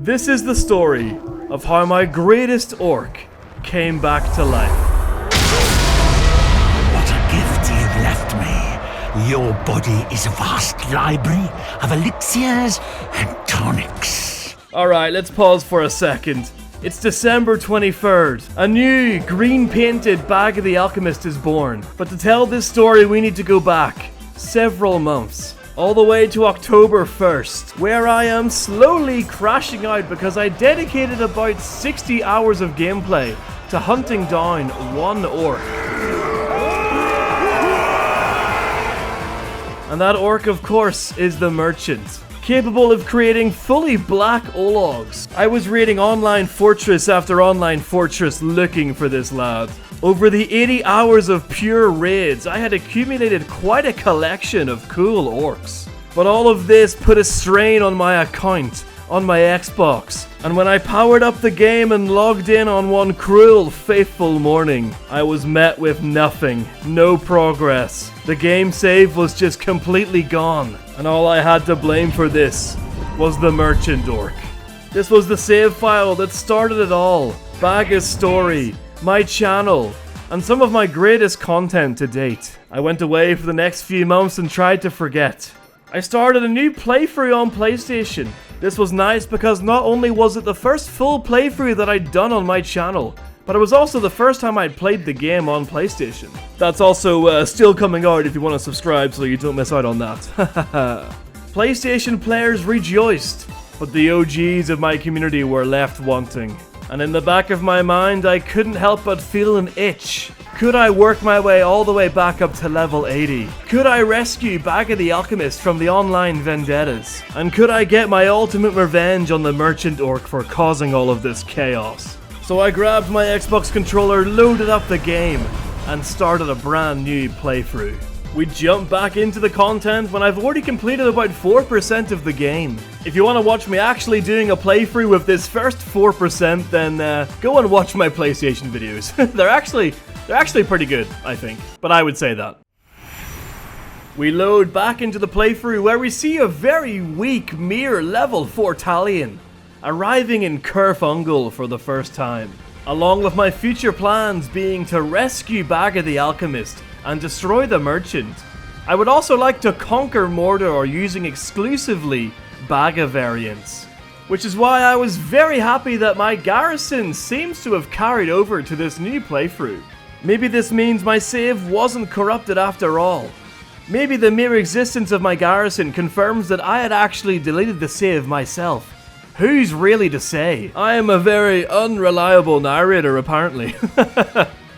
This is the story of how my greatest orc came back to life. What a gift you've left me. Your body is a vast library of elixirs and tonics. Alright, let's pause for a second. It's December 23rd. A new, green-painted Bagga the Alchemist is born. But to tell this story, we need to go back several months. All the way to October 1st, where I am slowly crashing out because I dedicated about 60 hours of gameplay to hunting down one orc. And that orc, of course, is the merchant, capable of creating fully black ologs. I was raiding online fortress after online fortress looking for this lad. Over the 80 hours of pure raids, I had accumulated quite a collection of cool orcs. But all of this put a strain on my account, on my Xbox. And when I powered up the game and logged in on one cruel, fateful morning, I was met with nothing, no progress. The game save was just completely gone. And all I had to blame for this was the merchant orc. This was the save file that started it all. Bagga's story, my channel, and some of my greatest content to date. I went away for the next few months and tried to forget. I started a new playthrough on PlayStation. This was nice because not only was it the first full playthrough that I'd done on my channel, but it was also the first time I'd played the game on PlayStation. That's also still coming out if you want to subscribe so you don't miss out on that. PlayStation players rejoiced, but the OGs of my community were left wanting. And in the back of my mind, I couldn't help but feel an itch. Could I work my way all the way back up to level 80? Could I rescue Bagga the Alchemist from the online vendettas? And could I get my ultimate revenge on the merchant orc for causing all of this chaos? So I grabbed my Xbox controller, loaded up the game, and started a brand new playthrough. We jump back into the content when I've already completed about 4% of the game. If you want to watch me actually doing a playthrough with this first 4%, then go and watch my PlayStation videos. They're actually pretty good, I think. But I would say that. We load back into the playthrough where we see a very weak mere level 4 Talion arriving in Kerfungal for the first time, along with my future plans being to rescue Bagga the Alchemist and destroy the merchant. I would also like to conquer Mordor using exclusively Bagga variants, which is why I was very happy that my garrison seems to have carried over to this new playthrough. Maybe this means my save wasn't corrupted after all. Maybe the mere existence of my garrison confirms that I had actually deleted the save myself. Who's really to say? I am a very unreliable narrator apparently.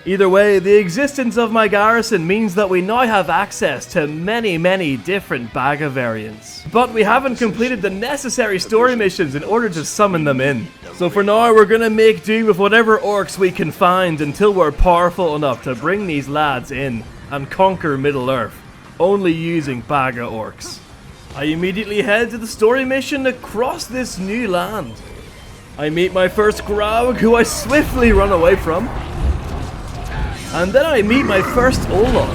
Either way, the existence of my garrison means that we now have access to many different Bagga variants. But we haven't completed the necessary story missions in order to summon them in. So for now, we're gonna make do with whatever orcs we can find until we're powerful enough to bring these lads in and conquer Middle-earth, only using Bagga orcs. I immediately head to the story mission across this new land. I meet my first Graug, who I swiftly run away from. And then I meet my first Olog.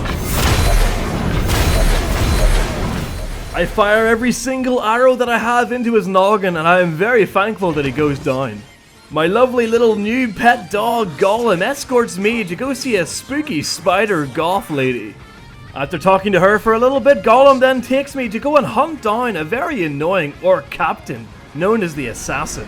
I fire every single arrow that I have into his noggin, and I am very thankful that he goes down. My lovely little new pet dog Gollum escorts me to go see a spooky spider goth lady. After talking to her for a little bit, Gollum then takes me to go and hunt down a very annoying orc captain known as the Assassin.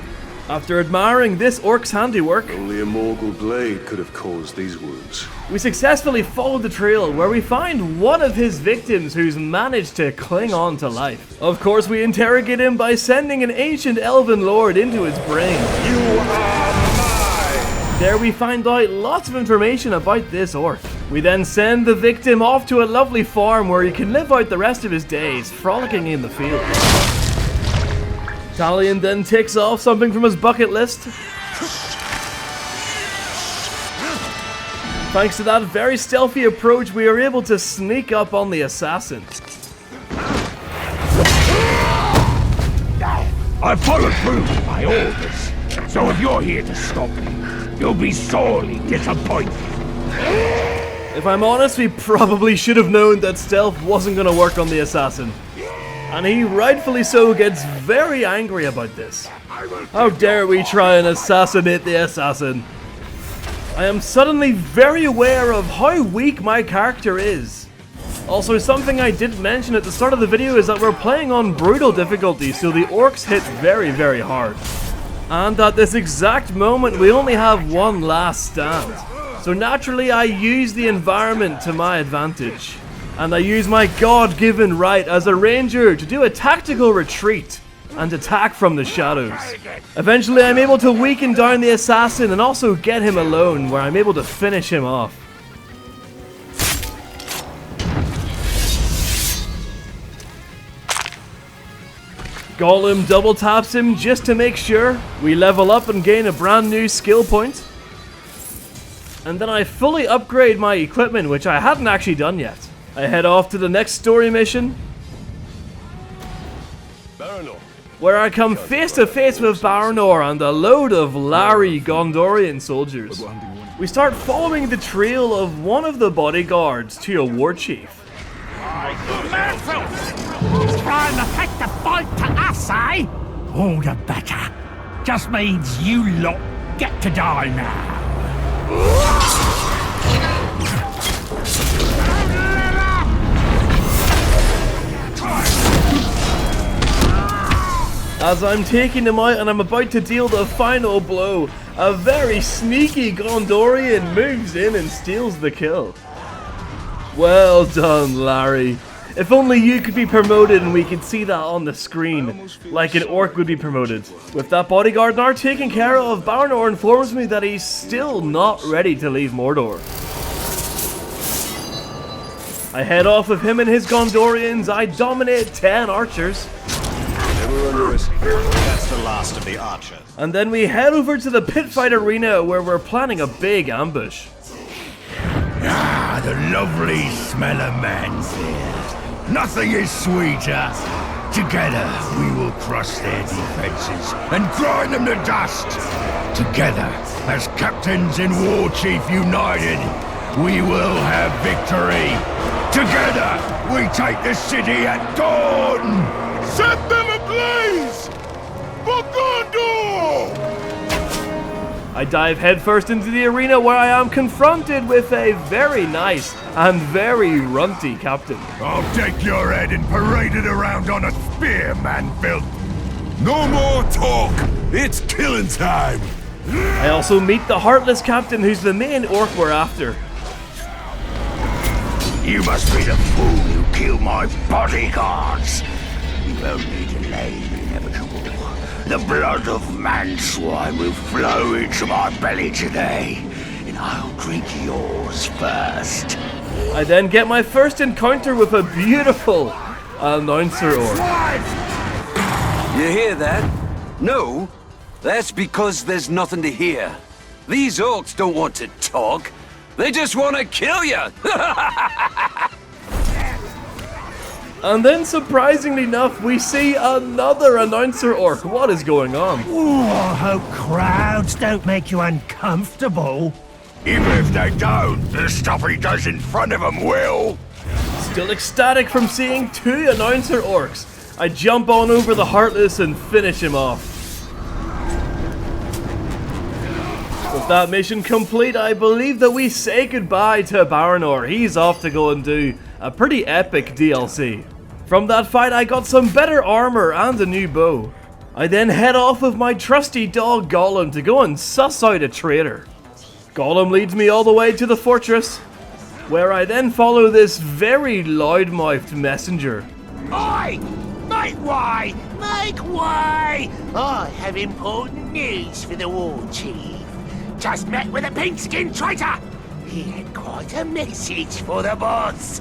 After admiring this orc's handiwork, only a Morgul blade could have caused these wounds. We successfully followed the trail where we find one of his victims who's managed to cling on to life. Of course, we interrogate him by sending an ancient elven lord into his brain. You are mine! There we find out lots of information about this orc. We then send the victim off to a lovely farm where he can live out the rest of his days frolicking in the field. Talion then ticks off something from his bucket list. Thanks to that very stealthy approach, we are able to sneak up on the assassin. I followed through with my orders, so if you're here to stop me, you'll be sorely disappointed. If I'm honest, we probably should have known that stealth wasn't going to work on the assassin. And he rightfully so gets very angry about this. How dare we try and assassinate the assassin? I am suddenly very aware of how weak my character is. Also, something I did mention at the start of the video is that we're playing on brutal difficulty, so the orcs hit very, very hard. And at this exact moment, we only have one last stand. So naturally, I use the environment to my advantage. And I use my God-given right as a ranger to do a tactical retreat and attack from the shadows. Eventually, I'm able to weaken down the assassin and also get him alone, where I'm able to finish him off. Gollum double taps him just to make sure. We level up and gain a brand new skill point. And then I fully upgrade my equipment, which I hadn't actually done yet. I head off to the next story mission, where I come face to face with Baranor and a load of Larry Gondorian soldiers. We start following the trail of one of the bodyguards to a war chief. He's trying to take the fight to us, eh? All the better. Just means you lot get to die now. As I'm taking him out and I'm about to deal the final blow, a very sneaky Gondorian moves in and steals the kill. Well done, Larry. If only you could be promoted and we could see that on the screen, like an orc would be promoted. With that bodyguard now taken care of, Baranor informs me that he's still not ready to leave Mordor. I head off with him and his Gondorians. I dominate 10 archers. That's the last of the archers. And then we head over to the pit fight arena where we're planning a big ambush. Ah, the lovely smell of man's here. Nothing is sweeter. Together we will crush their defenses and grind them to dust. Together, as captains in War Chief united, we will have victory. Together, we take the city at dawn. Set them ablaze! For Gondor! I dive headfirst into the arena where I am confronted with a very nice and very runty captain. I'll take your head and parade it around on a spear, man-filth. No more talk! It's killing time! I also meet the heartless captain who's the main orc we're after. You must be the fool who killed my bodyguards. You only delay the inevitable. The blood of man-swine will flow into my belly today, and I'll drink yours first. I then get my first encounter with a beautiful announcer orc. You hear that? No? That's because there's nothing to hear. These orcs don't want to talk. They just want to kill you! And then, surprisingly enough, we see another announcer orc. What is going on? Ooh, I hope crowds don't make you uncomfortable. Even if they don't, the stuff he does in front of them will. Still ecstatic from seeing two announcer orcs. I jump on over the Heartless and finish him off. With that mission complete, I believe that we say goodbye to Baranor. He's off to go and do a pretty epic DLC. From that fight, I got some better armor and a new bow. I then head off with my trusty dog Gollum to go and suss out a traitor. Gollum leads me all the way to the fortress, where I then follow this very loudmouthed messenger. Oi! Make way! Make way! I have important news for the war chief. Just met with a pink-skinned traitor! He had quite a message for the boss.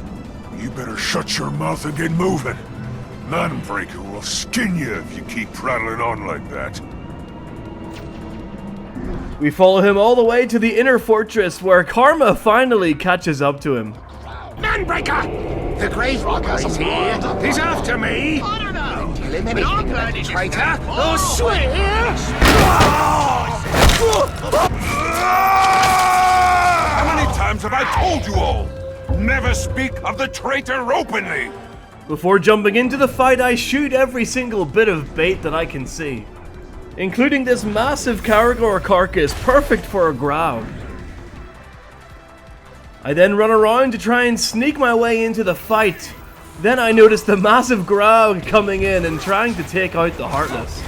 You better shut your mouth and get moving. Manbreaker will skin you if you keep prattling on like that. We follow him all the way to the inner fortress where Karma finally catches up to him. Manbreaker! The Grave Robber is here. He's after me. I don't know. Tell him anything about the traitor, or swear. How many times have I told you all? Never speak of the traitor openly! Before jumping into the fight, I shoot every single bit of bait that I can see, including this massive Caragor carcass, perfect for a grab. I then run around to try and sneak my way into the fight. Then I notice the massive Graug coming in and trying to take out the Heartless.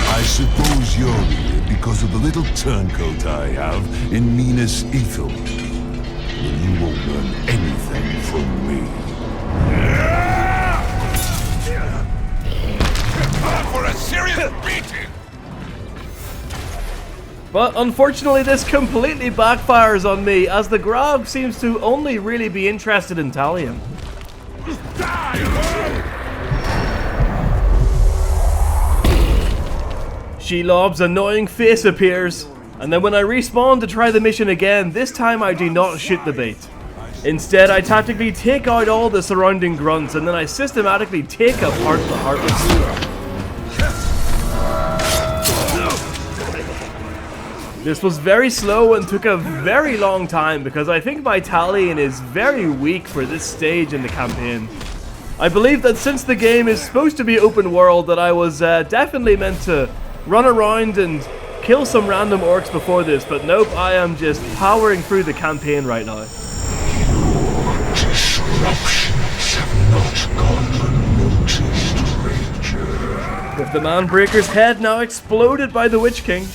I suppose you're here because of the little turncoat I have in Minas Ethel. Well, you won't learn anything from me. For a serious beating! But unfortunately this completely backfires on me, as the Graug seems to only really be interested in Talion. Shelob's annoying face appears, and then when I respawn to try the mission again, this time I do not shoot the bait. Instead, I tactically take out all the surrounding grunts, and then I systematically take apart the Heartless. This was very slow and took a very long time because I think my Talion is very weak for this stage in the campaign. I believe that since the game is supposed to be open world, that I was definitely meant to run around and kill some random orcs before this, but nope, I am just powering through the campaign right now. With the Manbreaker's head now exploded by the Witch King,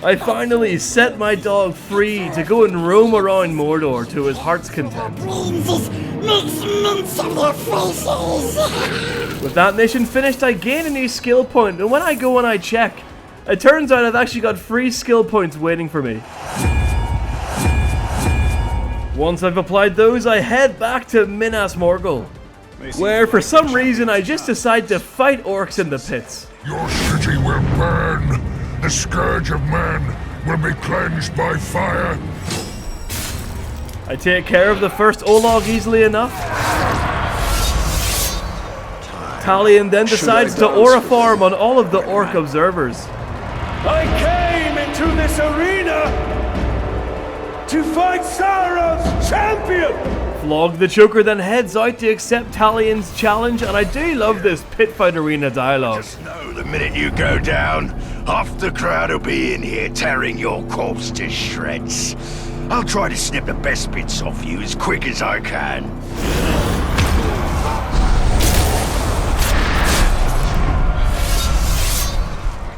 I finally set my dog free to go and roam around Mordor to his heart's content. With that mission finished, I gain a new skill point, and when I go and I check, it turns out I've actually got 3 skill points waiting for me. Once I've applied those, I head back to Minas Morgul, where for some reason I just decide to fight orcs in the pits. Your city will burn. The scourge of man will be cleansed by fire. I take care of the first Olog easily enough. Talion then decides to aura farm on all of the orc observers. I came into this arena to fight Sauron's champion! Flog the Choker then heads out to accept Talion's challenge, and I do love this pit fight arena dialogue. Just know the minute you go down, half the crowd will be in here tearing your corpse to shreds. I'll try to snip the best bits off you as quick as I can.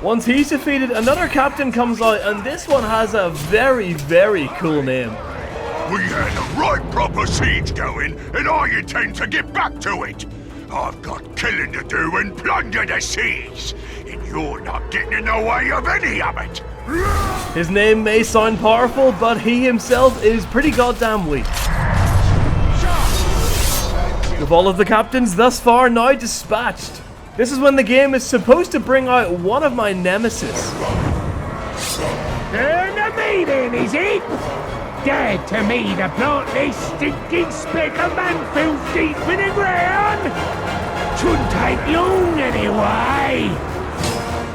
Once he's defeated, another captain comes out, and this one has a very, very cool name. We had a right proper siege going, and I intend to get back to it. I've got killing to do and plunder the seas, and you're not getting in the way of any of it. His name may sound powerful, but he himself is pretty goddamn weak. With all of the captains thus far now dispatched, this is when the game is supposed to bring out one of my nemesis. Turn to me then, is it? Dare to me to plant this stinking speck of man filth deep in the ground? Shouldn't take long anyway.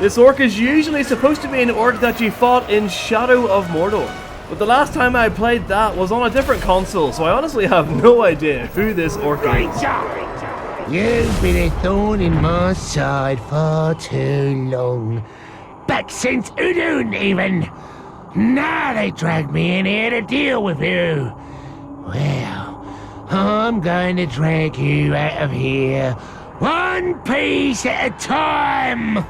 This orc is usually supposed to be an orc that you fought in Shadow of Mordor, but the last time I played that was on a different console, so I honestly have no idea who this orc is. You've been a thorn in my side far too long. Back since Udun even. Now they dragged me in here to deal with you. Well, I'm going to drag you out of here, one piece at a time.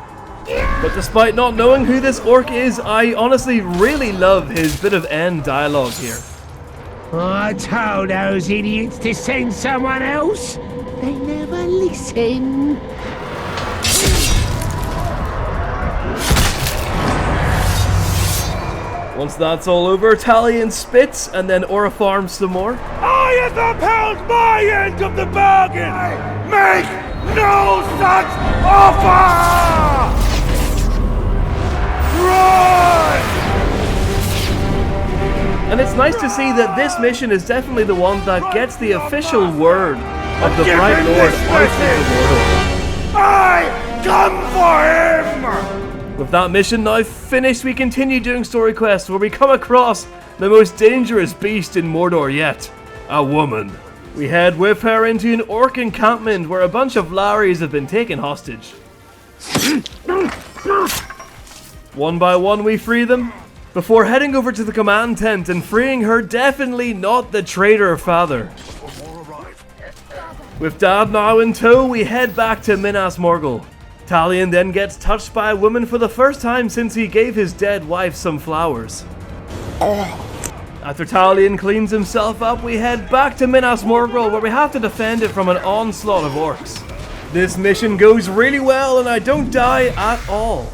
But despite not knowing who this orc is, I honestly really love his bit of end dialogue here. I told those idiots to send someone else. They never listen. Once that's all over, Talion spits and then aura farms some more. I have upheld my end of the bargain! Make no such offer! Run! And it's nice to see that this mission is definitely the one that gets the official word of the Bright Lord out of Mordor. I come for him! With that mission now finished, we continue doing story quests where we come across the most dangerous beast in Mordor yet, A woman. We head with her into an orc encampment where a bunch of Larrys have been taken hostage. One by one we free them, before heading over to the command tent and freeing her definitely not the traitor father. With Dad now in tow, we head back to Minas Morgul. Talion then gets touched by a woman for the first time since he gave his dead wife some flowers. After Talion cleans himself up, we head back to Minas Morgul where we have to defend it from an onslaught of orcs. This mission goes really well and I don't die at all.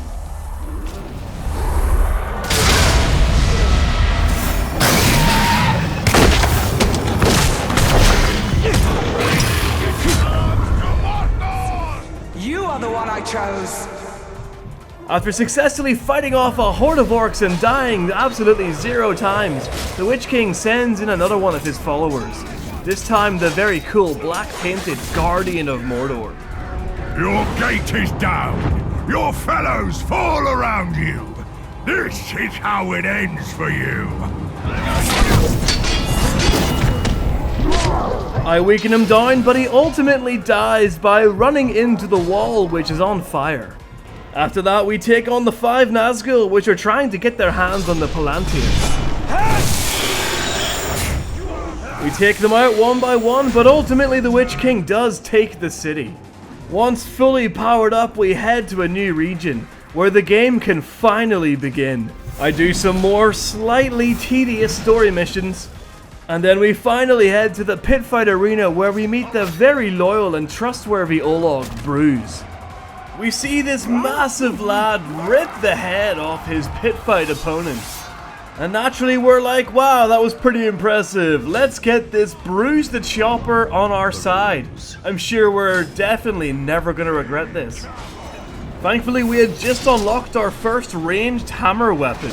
You are the one I chose. After successfully fighting off a horde of orcs and dying absolutely 0 times, the Witch King sends in another one of his followers. This time the very cool black-painted Guardian of Mordor. Your gate is down. Your fellows fall around you. This is how it ends for you. I weaken him down, but he ultimately dies by running into the wall, which is on fire. After that, we take on the 5 Nazgul, which are trying to get their hands on the Palantirs. We take them out one by one, but ultimately the Witch King does take the city. Once fully powered up, we head to a new region, where the game can finally begin. I do some more slightly tedious story missions, and then we finally head to the pit fight arena where we meet the very loyal and trustworthy Olog, Bruise. We see this massive lad rip the head off his pit fight opponent. And naturally we're like, wow, that was pretty impressive. Let's get this Bruise the Chopper on our side. I'm sure we're definitely never going to regret this. Thankfully we had just unlocked our first ranged hammer weapon,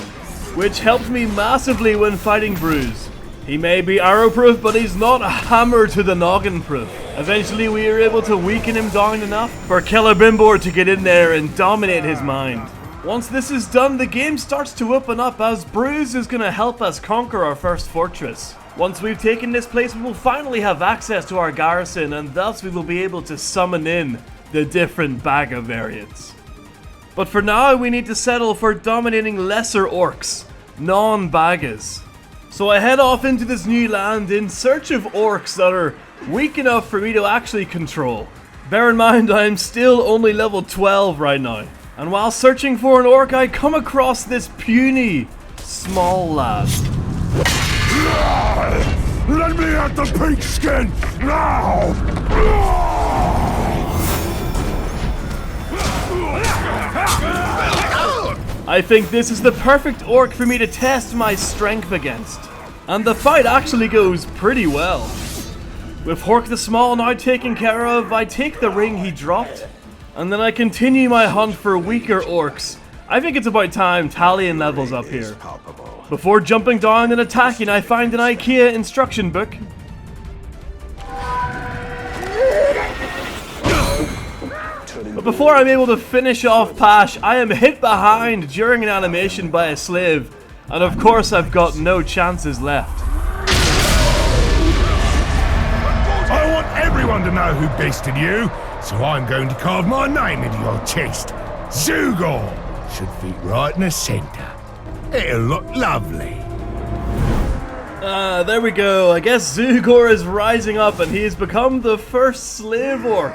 which helped me massively when fighting Bruise. He may be arrow-proof, but he's not hammer to the noggin-proof. Eventually we are able to weaken him down enough for Celebrimbor to get in there and dominate his mind. Once this is done, the game starts to open up as Bruise is going to help us conquer our first fortress. Once we've taken this place, we will finally have access to our garrison, and thus we will be able to summon in the different Bagga variants. But for now, we need to settle for dominating lesser orcs, non-Baggas. So I head off into this new land in search of orcs that are weak enough for me to actually control. Bear in mind, I am still only level 12 right now. And while searching for an orc, I come across this puny, small lad. Let me at the pink skin now! I think this is the perfect orc for me to test my strength against. And the fight actually goes pretty well. With Hork the Small now taken care of, I take the ring he dropped, and then I continue my hunt for weaker orcs. I think it's about time Talion levels up here. Before jumping down and attacking, I find an IKEA instruction book. But before I'm able to finish off Pash, I am hit behind during an animation by a slave, and of course I've got no chances left. I want everyone to know who bested you, so I'm going to carve my name into your chest. Zugor should fit right in the center. It'll look lovely. There we go. I guess Zugor is rising up and he has become the first slave orc.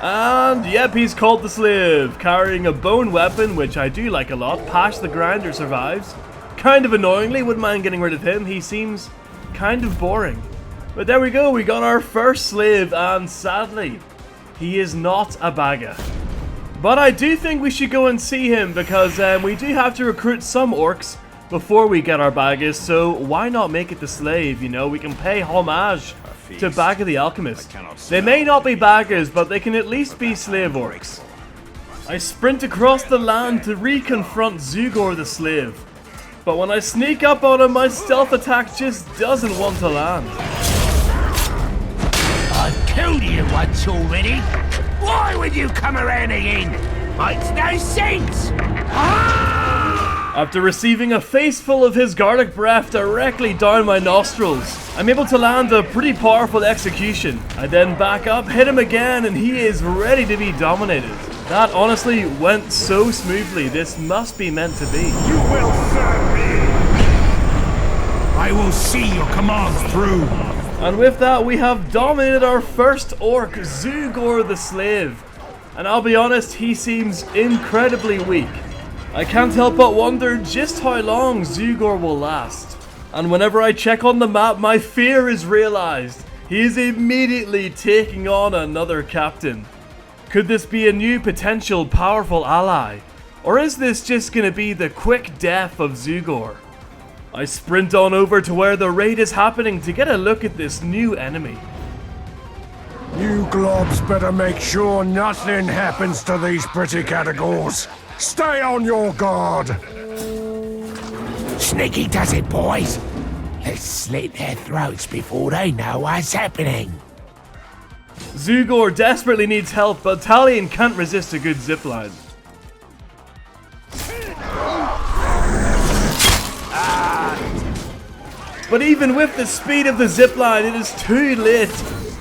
And yep, he's called the Slave, carrying a bone weapon, which I do like a lot. Pash the Grinder survives. Kind of annoyingly, wouldn't mind getting rid of him. He seems kind of boring. But there we go, we got our first slave, and sadly, he is not a Bagga. But I do think we should go and see him, because we do have to recruit some orcs before we get our Baggas, so why not make it the Slave, you know? We can pay homage to Bagga the Alchemist. They may not be Baggas, but they can at least be slave orcs. I sprint across the land to reconfront Zugor the Slave, but when I sneak up on him, my stealth attack just doesn't want to land. I've killed you once already. Why would you come around again? Makes no sense. Ah! After receiving a face full of his garlic breath directly down my nostrils, I'm able to land a pretty powerful execution. I then back up, hit him again, and he is ready to be dominated. That honestly went so smoothly. This must be meant to be. You will serve me! I will see your commands through. And with that, we have dominated our first orc, Zugor the Slave. And I'll be honest, he seems incredibly weak. I can't help but wonder just how long Zugor will last. And whenever I check on the map, my fear is realized. He is immediately taking on another captain. Could this be a new potential powerful ally? Or is this just gonna be the quick death of Zugor? I sprint on over to where the raid is happening to get a look at this new enemy. You globs better make sure nothing happens to these pretty categories. Stay on your guard. Sneaky does it, boys. Let's slit their throats before they know what's happening. Zugor desperately needs help, but Talion can't resist a good zipline. But even with the speed of the zipline, it is too late,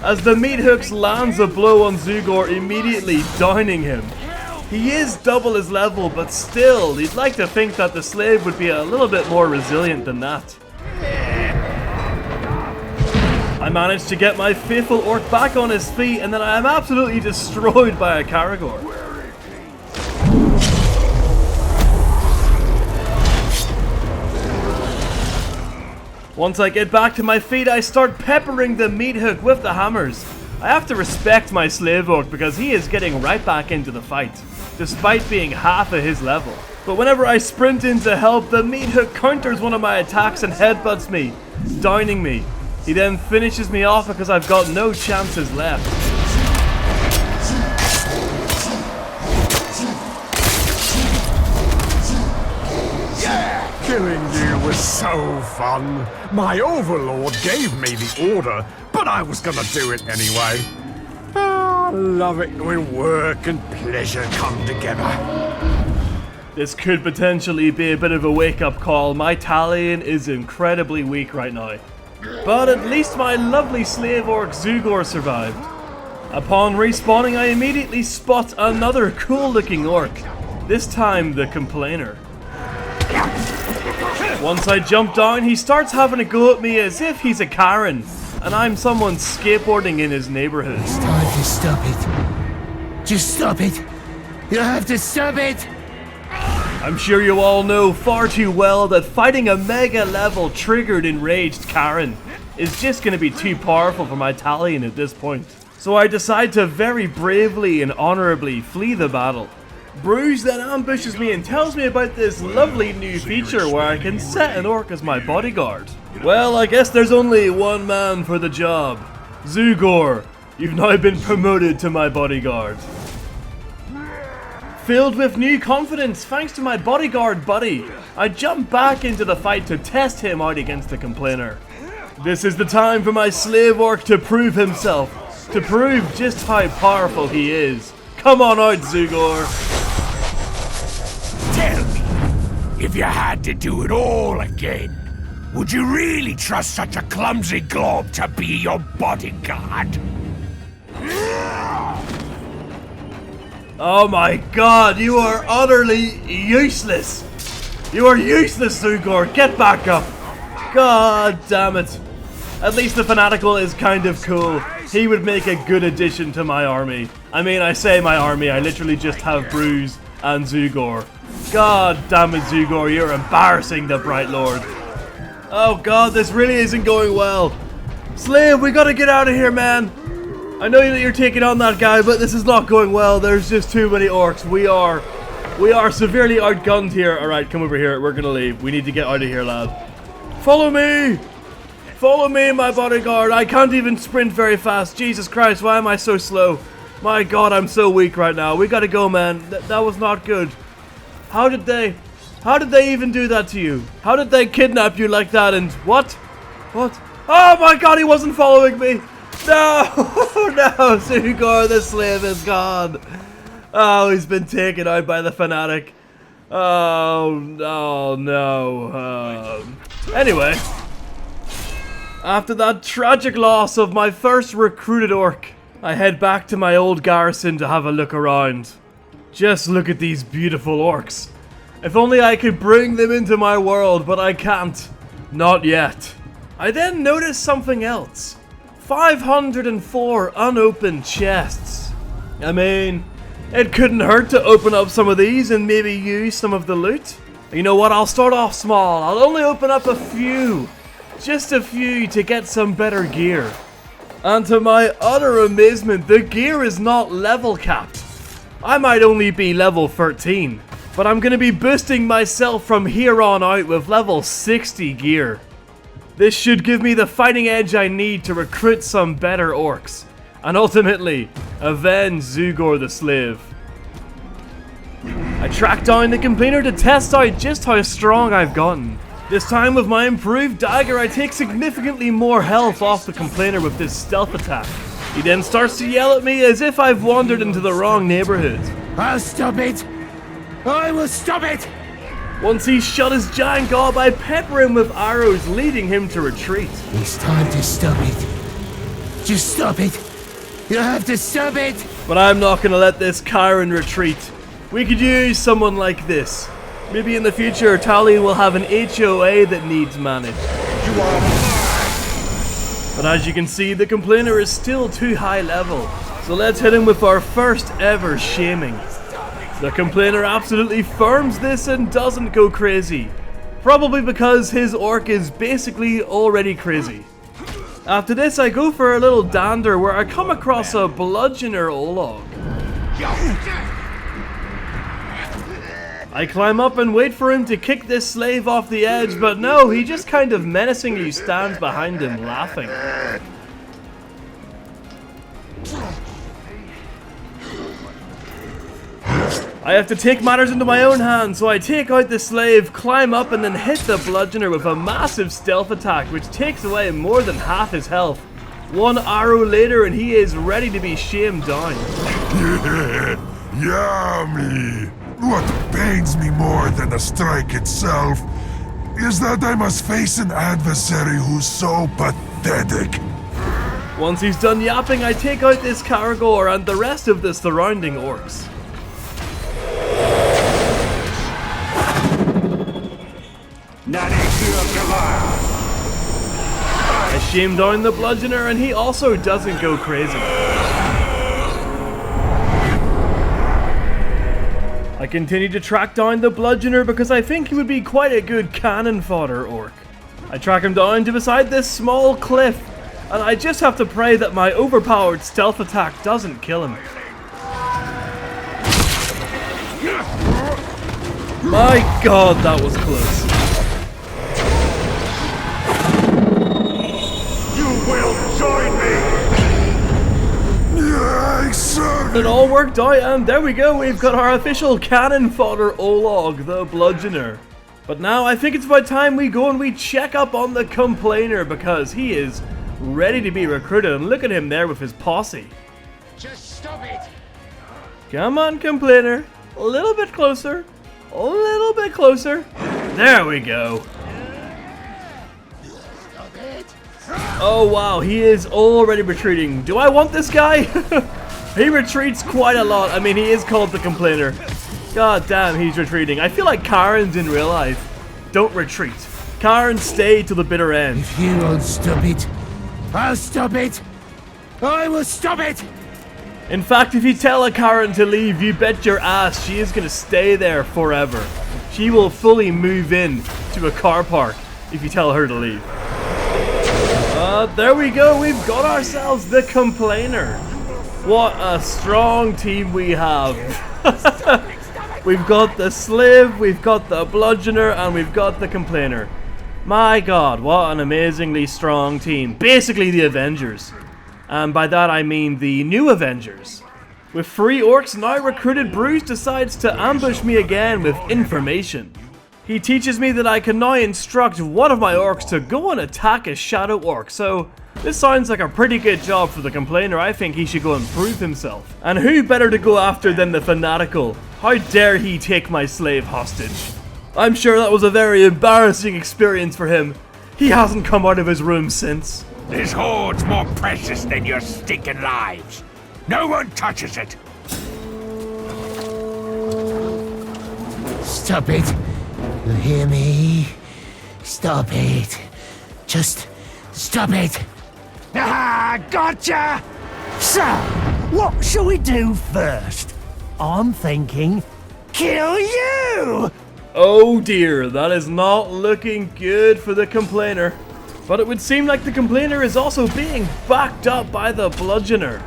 as the meat hooks lands a blow on Zugor, immediately downing him. He is double his level, but still, you'd like to think that the slave would be a little bit more resilient than that. I managed to get my faithful orc back on his feet, and then I am absolutely destroyed by a Caragor. Once I get back to my feet, I start peppering the meat hook with the hammers. I have to respect my slave orc because he is getting right back into the fight, despite being half of his level. But whenever I sprint in to help, the meat hook counters one of my attacks and headbutts me, downing me. He then finishes me off because I've got no chances left. Killing you was so fun. My overlord gave me the order, but I was gonna do it anyway. I love it when work and pleasure come together. This could potentially be a bit of a wake-up call. My Talion is incredibly weak right now. But at least my lovely slave orc Zugor survived. Upon respawning, I immediately spot another cool-looking orc. This time, the Complainer. Once I jump down, he starts having a go at me as if he's a Karen, and I'm someone skateboarding in his neighborhood. It's time to stop it. Just stop it. You have to stop it. I'm sure you all know far too well that fighting a mega level triggered enraged Karen is just going to be too powerful for my Talion at this point. So I decide to very bravely and honorably flee the battle. Bruges then ambushes me and tells me about this lovely new feature where I can set an orc as my bodyguard. Well, I guess there's only one man for the job. Zugor, you've now been promoted to my bodyguard. Filled with new confidence thanks to my bodyguard buddy, I jump back into the fight to test him out against the Complainer. This is the time for my slave orc to prove himself, to prove just how powerful he is. Come on out, Zugor. Tell me, if you had to do it all again, would you really trust such a clumsy glob to be your bodyguard? Oh my god, you are utterly useless. You are useless, Zugor. Get back up. God damn it. At least the Fanatical is kind of cool. He would make a good addition to my army. I mean, I say my army, I literally just have Bruise and Zugor. God damn it, Zugor, you're embarrassing the Bright Lord. Oh god, this really isn't going well. Slave, we gotta get out of here, man. I know that you're taking on that guy, but this is not going well. There's just too many orcs. We are severely outgunned here. Alright, come over here. We're gonna leave. We need to get out of here, lad. Follow me! Follow me, my bodyguard. I can't even sprint very fast. Jesus Christ, why am I so slow? My god, I'm so weak right now. We gotta go, man. That was not good. How did they even do that to you? How did they kidnap you like that and what? What? Oh my god, he wasn't following me! No! No, Zugor, the slave is gone. Oh, he's been taken out by the fanatic. Oh no. Anyway, after that tragic loss of my first recruited orc, I head back to my old garrison to have a look around. Just look at these beautiful orcs. If only I could bring them into my world, but I can't. Not yet. I then noticed something else. 504 unopened chests. I mean, it couldn't hurt to open up some of these and maybe use some of the loot. You know what, I'll start off small. I'll only open up a few. Just a few to get some better gear. And to my utter amazement, the gear is not level capped. I might only be level 13, but I'm going to be boosting myself from here on out with level 60 gear. This should give me the fighting edge I need to recruit some better orcs, and ultimately, avenge Zugor the Slave. I tracked down the complainer to test out just how strong I've gotten. This time with my improved dagger, I take significantly more health off the complainer with this stealth attack. He then starts to yell at me as if I've wandered into the wrong neighborhood. I'll stop it! I will stop it! Once he's shut his giant gob, I pepper him with arrows, leading him to retreat. It's time to stop it. Just stop it. You have to stop it! But I'm not gonna let this Chiron retreat. We could use someone like this. Maybe in the future, Talion will have an HOA that needs managed. But as you can see, the complainer is still too high level. So let's hit him with our first ever shaming. The complainer absolutely firms this and doesn't go crazy. Probably because his orc is basically already crazy. After this, I go for a little dander where I come across a bludgeoner Olog. I climb up and wait for him to kick this slave off the edge, but no, he just kind of menacingly stands behind him, laughing. I have to take matters into my own hands, so I take out the slave, climb up, and then hit the bludgeoner with a massive stealth attack, which takes away more than half his health. One arrow later, and he is ready to be shamed down. Yummy! What pains me more than the strike itself is that I must face an adversary who's so pathetic. Once he's done yapping, I take out this Caragor and the rest of the surrounding orcs. I shame down the bludgeoner and he also doesn't go crazy. I continue to track down the bludgeoner because I think he would be quite a good cannon fodder orc. I track him down to beside this small cliff, and I just have to pray that my overpowered stealth attack doesn't kill him. My god, that was close. You will join me! It all worked out, and there we go, we've got our official cannon fodder Olog, the bludgeoner. But now I think it's about time we go and we check up on the complainer, because he is ready to be recruited, and look at him there with his posse. Just stop it! Come on, complainer. A little bit closer. A little bit closer. There we go. Stop it! Oh wow, he is already retreating. Do I want this guy? He retreats quite a lot. I mean, he is called the complainer. God damn, he's retreating. I feel like Karens in real life don't retreat. Karens stay till the bitter end. If you won't stop it, I'll stop it! I will stop it! In fact, if you tell a Karen to leave, you bet your ass she is gonna stay there forever. She will fully move in to a car park if you tell her to leave. There we go, we've got ourselves the complainer. What a strong team we have. We've got the slave, we've got the bludgeoner, and we've got the complainer. My god, what an amazingly strong team. Basically the Avengers. And by that I mean the new Avengers. With 3 orcs now recruited, Bruce decides to ambush me again with information. He teaches me that I can now instruct one of my orcs to go and attack a shadow orc, so this sounds like a pretty good job for the complainer. I think he should go and prove himself. And who better to go after than the fanatical How dare he take my slave hostage? I'm sure that was a very embarrassing experience for him. He hasn't come out of his room since. This hoard's more precious than your stinking lives. No one touches it. Stop it. You hear me? Stop it. Just stop it. Ah, gotcha! So, what shall we do first? I'm thinking, kill you! Oh dear, that is not looking good for the complainer. But it would seem like the complainer is also being backed up by the bludgeoner.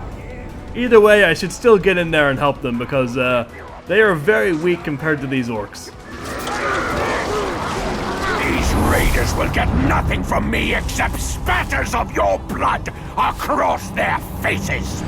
Either way, I should still get in there and help them because they are very weak compared to these orcs. These raiders will get nothing from me except spatters of your blood across their faces.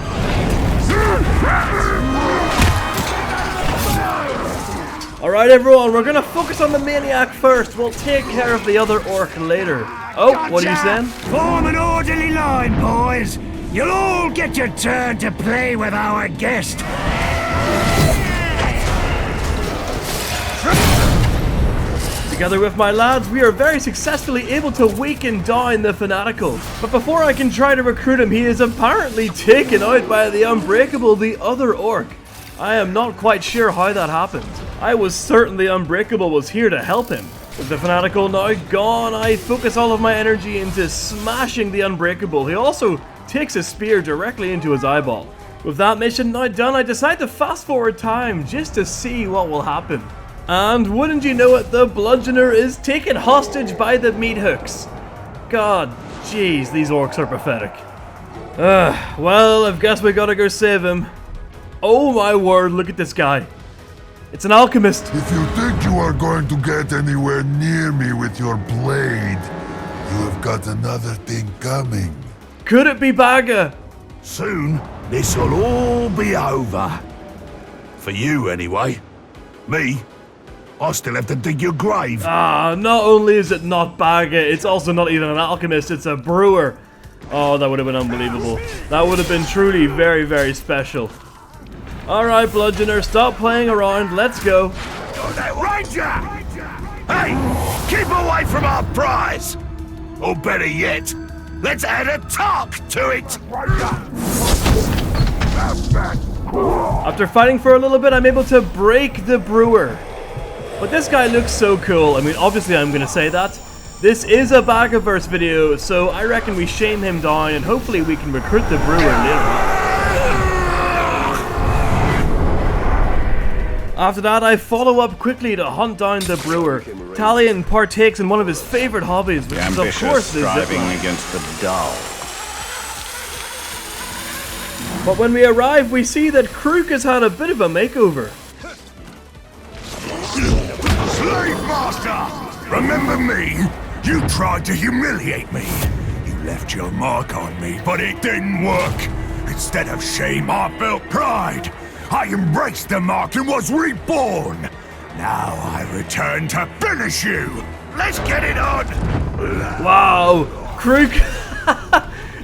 Alright everyone, we're gonna focus on the maniac first. We'll take care of the other orc later. Oh, what are you saying? Form an orderly line, boys. You'll all get your turn to play with our guest. Together with my lads, we are very successfully able to weaken down the fanatical. But before I can try to recruit him, he is apparently taken out by the Unbreakable, the other orc. I am not quite sure how that happened. I was certain the Unbreakable was here to help him. With the fanatical now gone, I focus all of my energy into smashing the Unbreakable. He also takes a spear directly into his eyeball. With that mission now done, I decide to fast forward time just to see what will happen. And wouldn't you know it, the bludgeoner is taken hostage by the meat hooks. God, jeez, these orcs are pathetic. Well, I guess we gotta go save him. Oh my word, look at this guy. It's an alchemist. If you think you are going to get anywhere near me with your blade, you have got another thing coming. Could it be Bagga? Soon, this'll all be over. For you, anyway. Me, I still have to dig your grave. Not only is it not Bagga, it's also not even an alchemist, it's a brewer. Oh, that would have been unbelievable. That would have been truly very, very special. Alright, bludgeoner, stop playing around, let's go. Ranger! Hey, keep away from our prize! Or better yet, let's add a talk to it! After fighting for a little bit, I'm able to break the brewer. But this guy looks so cool. I mean, obviously I'm gonna say that. This is a Baggaverse video, so I reckon we shame him down and hopefully we can recruit the brewer later. After that, I follow up quickly to hunt down the brewer. Talion partakes in one of his favorite hobbies, which is of course the striving zipline. against the dull. But when we arrive, we see that Krook has had a bit of a makeover. Slave master! Remember me? You tried to humiliate me. You left your mark on me, but it didn't work. Instead of shame, I felt pride. I embraced the mark and was reborn. Now I return to finish you. Let's get it on. Wow, Krook.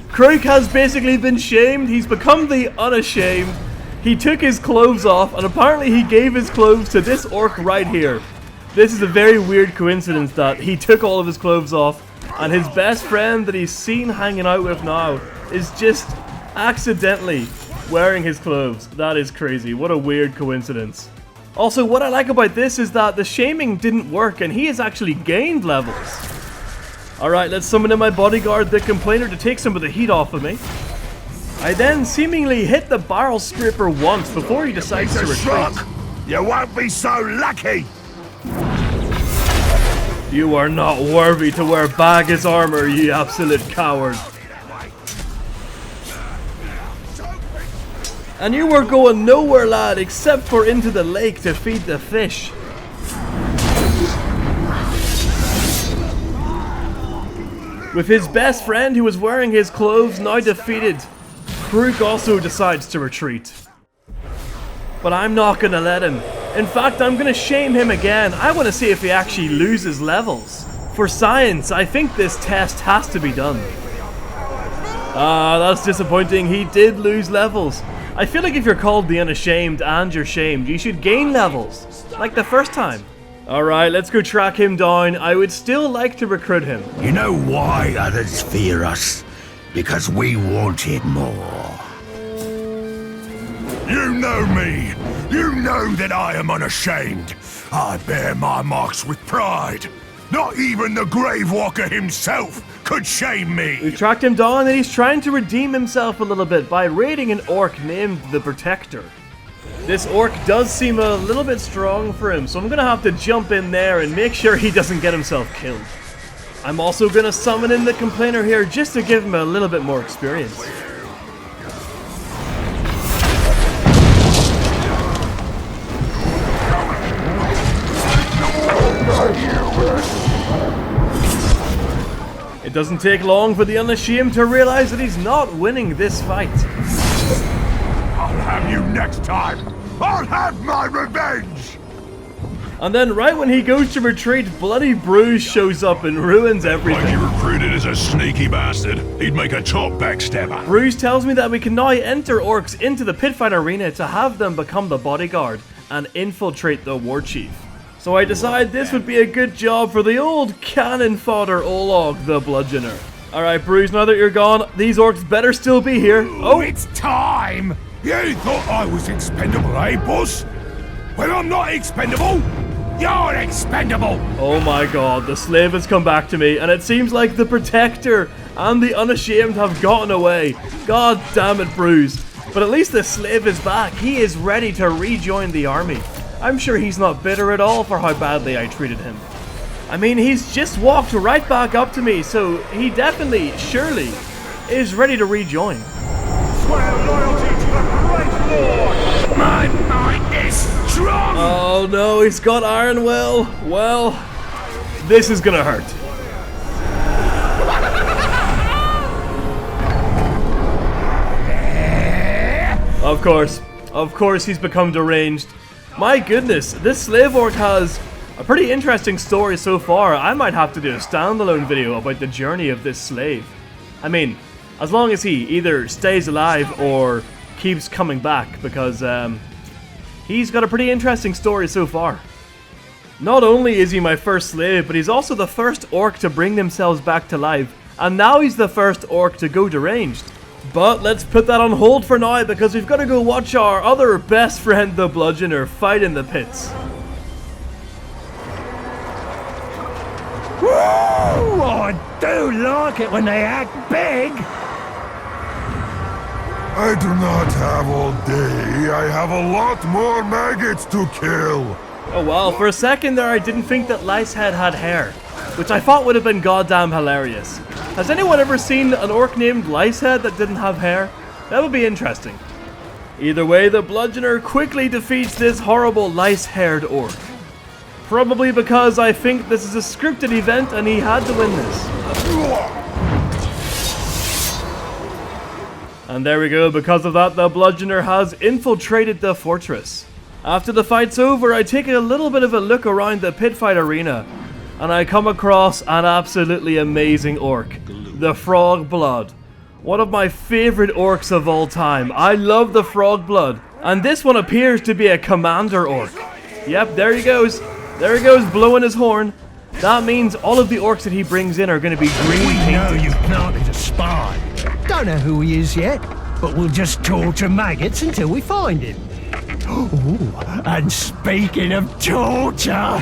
Krook has basically been shamed. He's become the unashamed. He took his clothes off, and apparently he gave his clothes to this orc right here. This is a very weird coincidence that he took all of his clothes off, and his best friend that he's seen hanging out with now is just accidentally wearing his clothes. That is crazy. What a weird coincidence. Also, what I like about this is that the shaming didn't work, and he has actually gained levels. Alright, let's summon in my bodyguard, the complainer, to take some of the heat off of me. I then seemingly hit the barrel scraper once before he decides to retreat. You won't be so lucky! You are not worthy to wear Bagga's armor, you absolute coward. And you were going nowhere, lad, except for into the lake to feed the fish. With his best friend who was wearing his clothes now defeated, Krook also decides to retreat. But I'm not gonna let him. In fact, I'm gonna shame him again. I want to see if he actually loses levels. For science, I think this test has to be done. That's disappointing. He did lose levels. I feel like if you're called the Unashamed and you're shamed, you should gain levels, like the first time. Alright, let's go track him down. I would still like to recruit him. You know why others fear us? Because we wanted more. You know me. You know that I am unashamed. I bear my marks with pride. Not even the Gravewalker himself could shame me. We tracked him down and he's trying to redeem himself a little bit by raiding an orc named the Protector. This orc does seem a little bit strong for him, so I'm gonna have to jump in there and make sure he doesn't get himself killed. I'm also gonna summon in the Complainer here just to give him a little bit more experience. It doesn't take long for the Unashamed to realize that he's not winning this fight. I'll have you next time. I'll have my revenge. And then right when he goes to retreat, Bloody Bruise shows up and ruins everything. Like you recruited as a sneaky bastard. He'd make a top backstabber. Bruise tells me that we can now enter orcs into the Pitfight Arena to have them become the bodyguard and infiltrate the war chief. So I decide this would be a good job for the old cannon fodder Olog the Bludgeoner. Alright Bruise, now that you're gone, these orcs better still be here. Oh, It's time! You thought I was expendable, eh, boss? Well, I'm not expendable. You're expendable! oh my god, the slave has come back to me, and it seems like the Protector and the Unashamed have gotten away. God damn it, Bruise. But at least the slave is back. He is ready to rejoin the army. I'm sure he's not bitter at all for how badly I treated him. I mean, he's just walked right back up to me, so he definitely, surely, is ready to rejoin. Swear loyalty to the great lord. My mind is strong! Oh no, he's got Iron Will. Well, this is gonna hurt. Of course he's become deranged. My goodness, this slave orc has a pretty interesting story so far. I might have to do a standalone video about the journey of this slave. I mean, as long as he either stays alive or keeps coming back, because he's got a pretty interesting story so far. Not only is he my first slave, but he's also the first orc to bring themselves back to life, and now he's the first orc to go deranged. But let's put that on hold for now, because we've got to go watch our other best friend, the Bludgeoner, fight in the pits. Woo! I do like it when they act big! I do not have all day. I have a lot more maggots to kill. Oh wow, for a second there I didn't think that Licehead had hair, which I thought would have been goddamn hilarious. Has anyone ever seen an orc named Licehead that didn't have hair? That would be interesting. Either way, the Bludgeoner quickly defeats this horrible lice-haired orc. Probably because I think this is a scripted event and he had to win this. And there we go, because of that the Bludgeoner has infiltrated the fortress. After the fight's over, I take a little bit of a look around the Pitfight Arena, and I come across an absolutely amazing orc, the Frog Blood. One of my favorite orcs of all time. I love the Frog Blood. And this one appears to be a commander orc. Yep, there he goes. There he goes, blowing his horn. That means all of the orcs that he brings in are going to be green We know painted. you've planted a spy. Don't know who he is yet, but we'll just torture maggots until we find him. Ooh, and speaking of torture...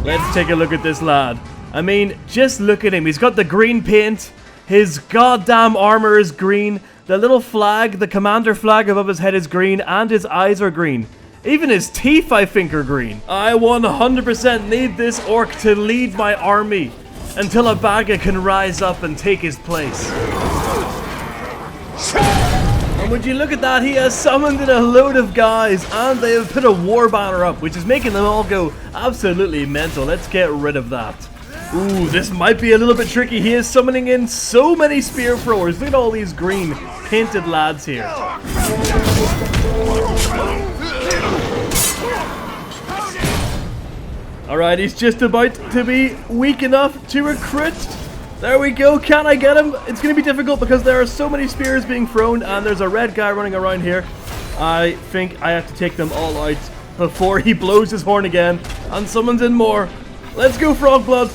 Let's take a look at this lad. I mean, just look at him. He's got the green paint. His goddamn armor is green. The little flag, the commander flag above his head is green, and his eyes are green. Even his teeth, I think, are green. I 100% need this orc to lead my army until a bagga can rise up and take his place. And would you look at that, he has summoned in a load of guys, and they have put a war banner up, which is making them all go absolutely mental. Let's get rid of that. Ooh, this might be a little bit tricky. He is summoning in so many spear throwers. Look at all these green painted lads here. Alright, he's just about to be weak enough to recruit. There we go. Can I get him? It's going to be difficult because there are so many spears being thrown and there's a red guy running around here. I think I have to take them all out before he blows his horn again and summons in more. Let's go, Frog Blood.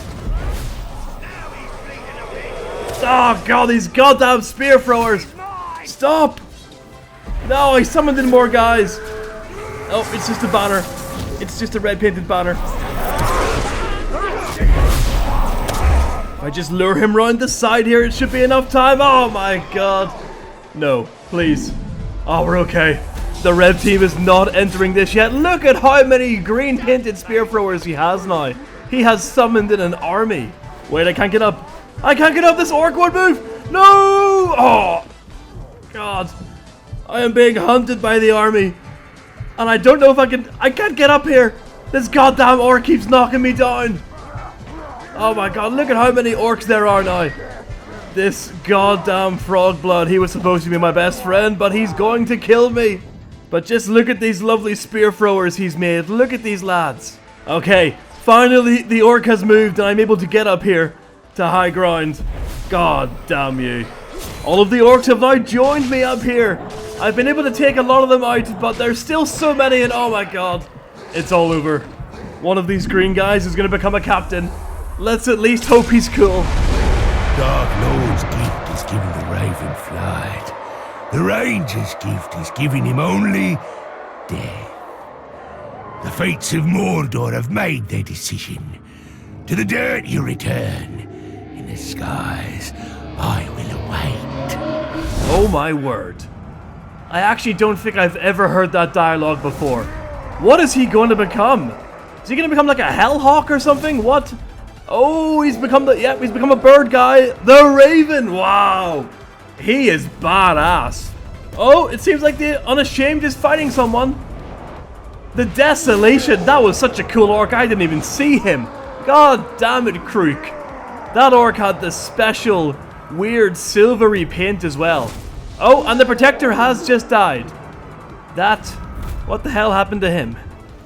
Oh god, these goddamn spear throwers. Stop. No, I summoned in more guys. Oh, it's just a banner. It's just a red painted banner. If I just lure him round the side here, it should be enough time. Oh my god. No, please. Oh, we're okay. The red team is not entering this yet. Look at how many green painted spear throwers he has now. He has summoned in an army. Wait, I can't get up. I can't get up. This orc won't move. No! Oh, god. I am being hunted by the army. And I don't know if I can't get up here. This goddamn orc keeps knocking me down. Oh my god, look at how many orcs there are now. This goddamn Frog Blood, he was supposed to be my best friend, but he's going to kill me. But just look at these lovely spear throwers he's made. Look at these lads. Okay, finally the orc has moved and I'm able to get up here to high ground. God damn you. All of the orcs have now joined me up here. I've been able to take a lot of them out, but there's still so many and oh my god. It's all over. One of these green guys is going to become a captain. Let's at least hope he's cool. Dark Lord's gift is giving the Raven flight. The Ranger's gift is giving him only death. The fates of Mordor have made their decision. To the dirt you return. In the skies, I will await. Oh my word. I actually don't think I've ever heard that dialogue before. What is he going to become? Is he going to become like a hellhawk or something? What? Oh, he's become he's become a bird guy. The Raven. Wow. He is badass. Oh, it seems like the Unashamed is fighting someone. The Desolation. That was such a cool orc. I didn't even see him. God damn it, Crook. That orc had the special, weird, silvery paint as well. Oh, and the Protector has just died. What the hell happened to him?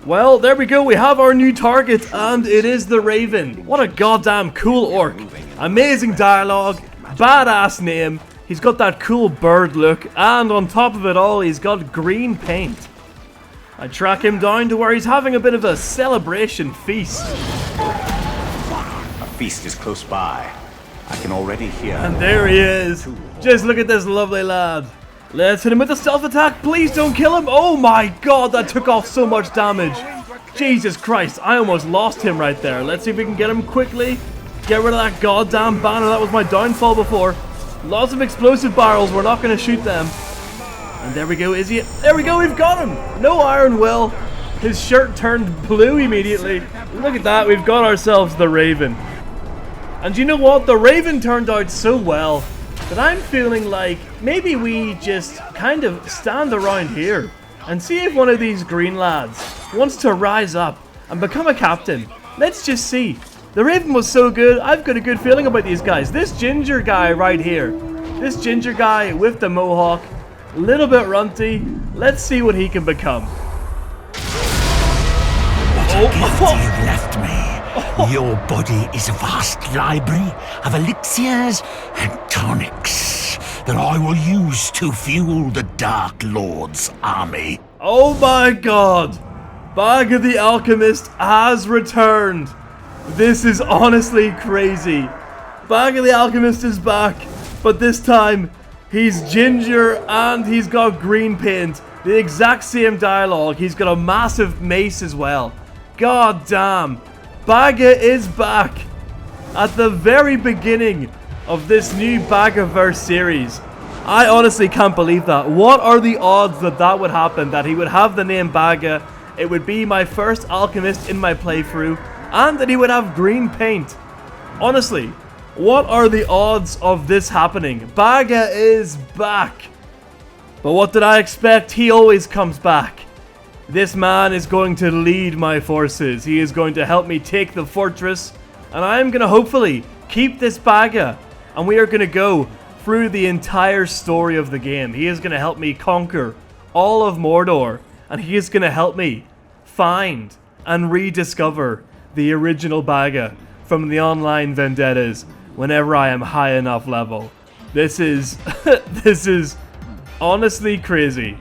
Well, there we go. We have our new target, and it is the Raven. What a goddamn cool orc. Amazing dialogue, badass name. He's got that cool bird look, and on top of it all, he's got green paint. I track him down to where he's having a bit of a celebration feast. A feast is close by. I can already hear. And there he is. Just look at this lovely lad. Let's hit him with a stealth attack. Please don't kill him. Oh my god, that took off so much damage. Jesus Christ, I almost lost him right there. Let's see if we can get him quickly. Get rid of that goddamn banner. That was my downfall before. Lots of explosive barrels. We're not going to shoot them. And there we go. Is he? There we go. We've got him. No iron will. His shirt turned blue immediately. Look at that. We've got ourselves the Raven. And you know what? The Raven turned out so well that I'm feeling like maybe we just kind of stand around here and see if one of these green lads wants to rise up and become a captain. Let's just see. The Raven was so good. I've got a good feeling about these guys. This ginger guy right here. This ginger guy with the mohawk. A little bit runty. Let's see what he can become. What a gift you've left me. Your body is a vast library of elixirs and tonics that I will use to fuel the Dark Lord's army. Oh my god! Bagga the Alchemist has returned. This is honestly crazy. Bagga the Alchemist is back, but this time he's ginger and he's got green paint. The exact same dialogue. He's got a massive mace as well. God damn. Bagga is back at the very beginning of this new Baggaverse series. I honestly can't believe that. What are the odds that that would happen, that he would have the name Bagga, it would be my first alchemist in my playthrough, and that he would have green paint? Honestly, what are the odds of this happening? Bagga is back. But what did I expect? He always comes back. This man is going to lead my forces. He is going to help me take the fortress. And I am going to hopefully keep this Bagga. And we are going to go through the entire story of the game. He is going to help me conquer all of Mordor. And he is going to help me find and rediscover the original Bagga from the online vendettas. whenever I am high enough level. This is this is honestly crazy.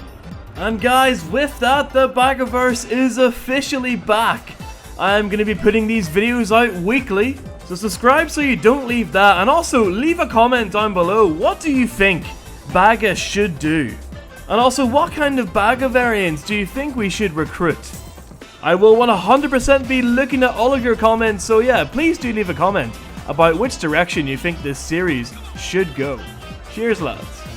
And guys, with that, the Baggaverse is officially back. I'm going to be putting these videos out weekly, so subscribe so you don't leave that, and also leave a comment down below. What do you think Bagga should do? And also, what kind of Bagga variants do you think we should recruit? I will 100% be looking at all of your comments, so yeah, please do leave a comment about which direction you think this series should go. Cheers, lads.